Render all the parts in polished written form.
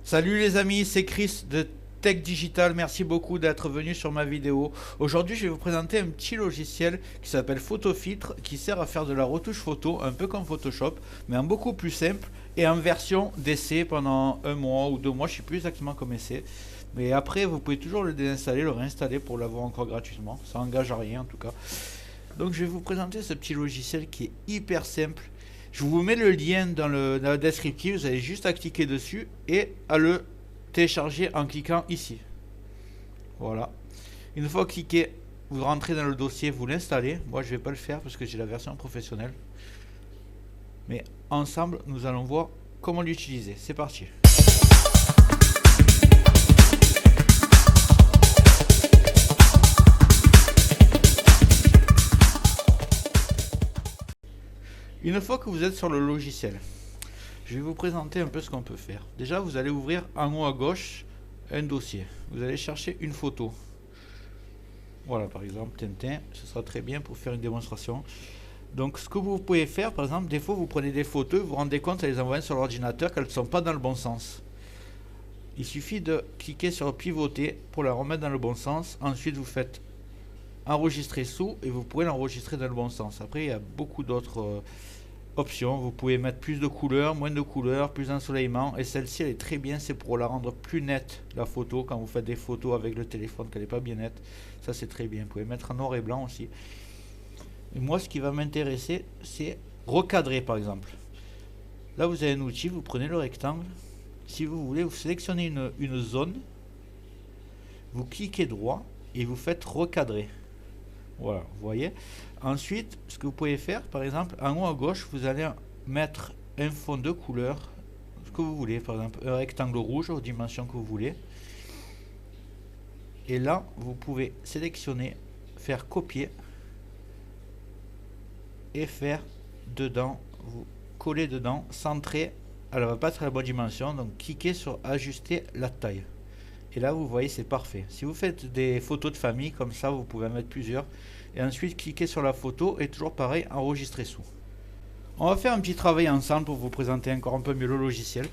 Salut les amis, c'est Chris de Tech Digital. Merci beaucoup d'être venu sur ma vidéo. Aujourd'hui, je vais vous présenter un petit logiciel qui s'appelle PhotoFiltre qui sert à faire de la retouche photo, un peu comme Photoshop, mais en beaucoup plus simple et en version d'essai pendant un mois ou 2 mois. Je ne sais plus exactement comment c'est. Mais après, vous pouvez toujours le désinstaller, le réinstaller pour l'avoir encore gratuitement. Ça engage à rien en tout cas. Donc, je vais vous présenter ce petit logiciel qui est hyper simple. Je vous mets le lien dans la descriptive, vous avez juste à cliquer dessus et à le télécharger en cliquant ici. Voilà. Une fois cliqué, vous rentrez dans le dossier, vous l'installez. Moi, je ne vais pas le faire parce que j'ai la version professionnelle. Mais ensemble, nous allons voir comment l'utiliser. C'est parti. Une fois que vous êtes sur le logiciel, je vais vous présenter un peu ce qu'on peut faire. Déjà, vous allez ouvrir en haut à gauche un dossier. Vous allez chercher une photo. Voilà, par exemple, Tintin, ce sera très bien pour faire une démonstration. Donc, ce que vous pouvez faire, par exemple, des fois, vous prenez des photos, vous vous rendez compte, à les envoyer sur l'ordinateur, qu'elles ne sont pas dans le bon sens. Il suffit de cliquer sur pivoter pour la remettre dans le bon sens. Ensuite, vous faites enregistrer sous et vous pourrez l'enregistrer dans le bon sens. Après, il y a beaucoup d'autres options. Vous pouvez mettre plus de couleurs, moins de couleurs, plus d'ensoleillement. Et celle-ci, elle est très bien. C'est pour la rendre plus nette, la photo. Quand vous faites des photos avec le téléphone, qu'elle n'est pas bien nette. Ça, c'est très bien. Vous pouvez mettre en noir et blanc aussi. Et moi, ce qui va m'intéresser, c'est recadrer, par exemple. Là, vous avez un outil. Vous prenez le rectangle. Si vous voulez, vous sélectionnez une zone. Vous cliquez droit et vous faites recadrer. Voilà, vous voyez. Ensuite, ce que vous pouvez faire, par exemple, en haut à gauche, vous allez mettre un fond de couleur, ce que vous voulez, par exemple, un rectangle rouge aux dimensions que vous voulez. Et là, vous pouvez sélectionner, faire copier et faire dedans, vous collez dedans, centrer. Alors, elle va pas être à la bonne dimension, donc cliquez sur ajuster la taille. Et là, vous voyez, c'est parfait. Si vous faites des photos de famille, comme ça, vous pouvez en mettre plusieurs. Et ensuite, cliquez sur la photo et toujours pareil, enregistrer sous. On va faire un petit travail ensemble pour vous présenter encore un peu mieux le logiciel.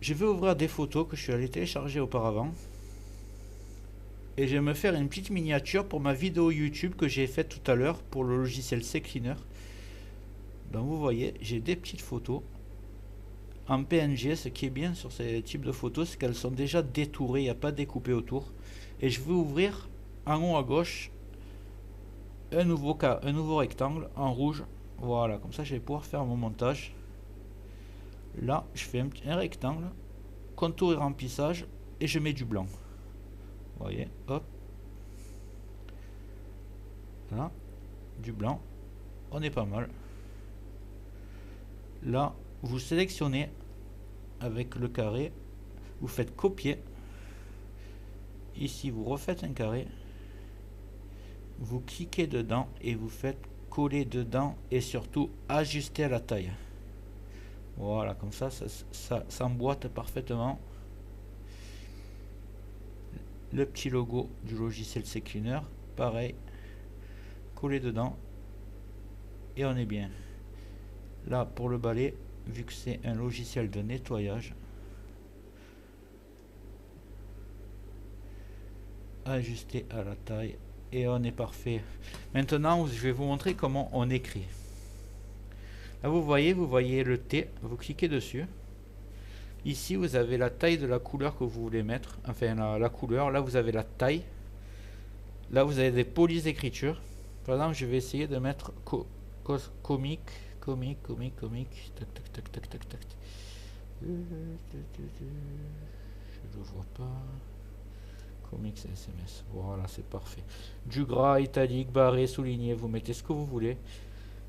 Je vais ouvrir des photos que je suis allé télécharger auparavant. Et je vais me faire une petite miniature pour ma vidéo YouTube que j'ai faite tout à l'heure pour le logiciel CCleaner. Donc vous voyez, j'ai des petites photos en PNG. Ce qui est bien sur ces types de photos, c'est qu'elles sont déjà détourées, il n'y a pas découpé autour. Et je vais ouvrir en haut à gauche un nouveau rectangle en rouge. Voilà, comme ça je vais pouvoir faire mon montage. Là, je fais un rectangle, contour et remplissage, et je mets du blanc. Vous voyez, hop. Là, du blanc. On est pas mal. Là, vous sélectionnez avec le carré, vous faites copier. Ici, vous refaites un carré. Vous cliquez dedans et vous faites coller dedans et surtout ajuster à la taille. Voilà, comme ça s'emboîte parfaitement. Le petit logo du logiciel CCleaner, pareil, coller dedans et on est bien. Là, pour le balai, vu que c'est un logiciel de nettoyage, ajuster à la taille et on est parfait. Maintenant, je vais vous montrer comment on écrit. Là, vous voyez le T, vous cliquez dessus. Ici, vous avez la taille de la couleur que vous voulez mettre, enfin la couleur. Là, vous avez la taille. Là, vous avez des polices d'écriture. Par exemple, je vais essayer de mettre comique. Tac, tac, tac, tac, tac, tac. Je le vois pas. Comics SMS. Voilà, c'est parfait. Du gras, italique, barré, souligné. Vous mettez ce que vous voulez.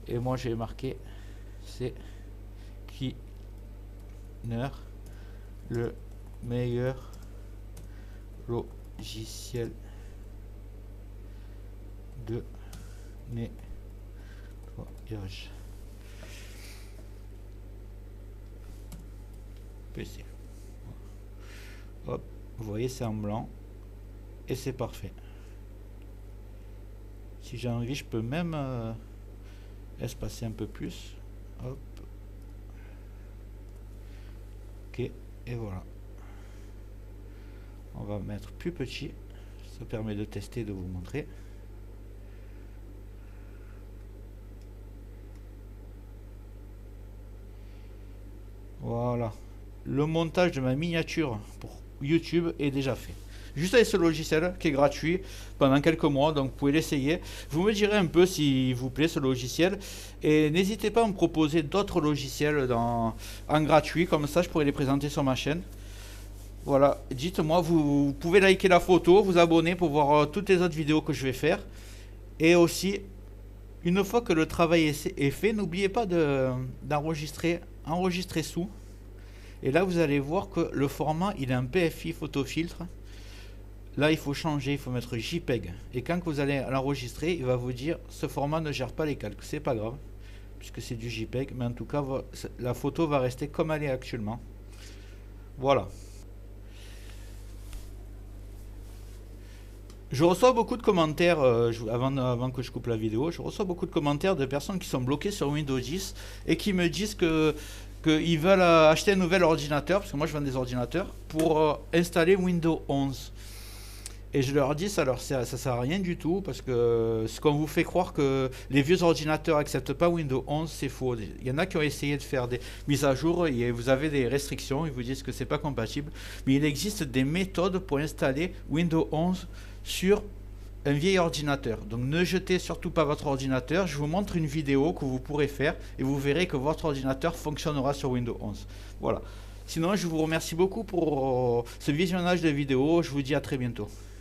Et moi, j'ai marqué c'est Cleaner, le meilleur logiciel de nettoyage PC. Hop, vous voyez, c'est en blanc et c'est parfait. Si j'ai envie, je peux même espacer un peu plus. Hop. Ok. Et voilà. On va mettre plus petit. Ça permet de tester, de vous montrer. Voilà. Le montage de ma miniature pour YouTube est déjà fait. Juste avec ce logiciel qui est gratuit pendant quelques mois, donc vous pouvez l'essayer. Vous me direz un peu s'il vous plaît ce logiciel. Et n'hésitez pas à me proposer d'autres logiciels en gratuit, comme ça je pourrais les présenter sur ma chaîne. Voilà, dites-moi, vous pouvez liker la photo, vous abonner pour voir toutes les autres vidéos que je vais faire. Et aussi, une fois que le travail est fait, n'oubliez pas d'enregistrer, enregistrer sous. Et là, vous allez voir que le format, il est un PFI photo filtre. Là, il faut changer, il faut mettre JPEG. Et quand vous allez l'enregistrer, il va vous dire ce format ne gère pas les calques. C'est pas grave, puisque c'est du JPEG. Mais en tout cas, la photo va rester comme elle est actuellement. Voilà. Je reçois beaucoup de commentaires, avant que je coupe la vidéo, je reçois beaucoup de commentaires de personnes qui sont bloquées sur Windows 10 et qui me disent qu'ils veulent acheter un nouvel ordinateur, parce que moi je vends des ordinateurs, pour installer Windows 11. Et je leur dis, ça sert à rien du tout, parce que ce qu'on vous fait croire que les vieux ordinateurs n'acceptent pas Windows 11, c'est faux. Il y en a qui ont essayé de faire des mises à jour et vous avez des restrictions, ils vous disent que c'est pas compatible. Mais il existe des méthodes pour installer Windows 11 sur un vieil ordinateur. Donc ne jetez surtout pas votre ordinateur. Je vous montre une vidéo que vous pourrez faire et vous verrez que votre ordinateur fonctionnera sur Windows 11. Voilà. Sinon, je vous remercie beaucoup pour ce visionnage de vidéo. Je vous dis à très bientôt.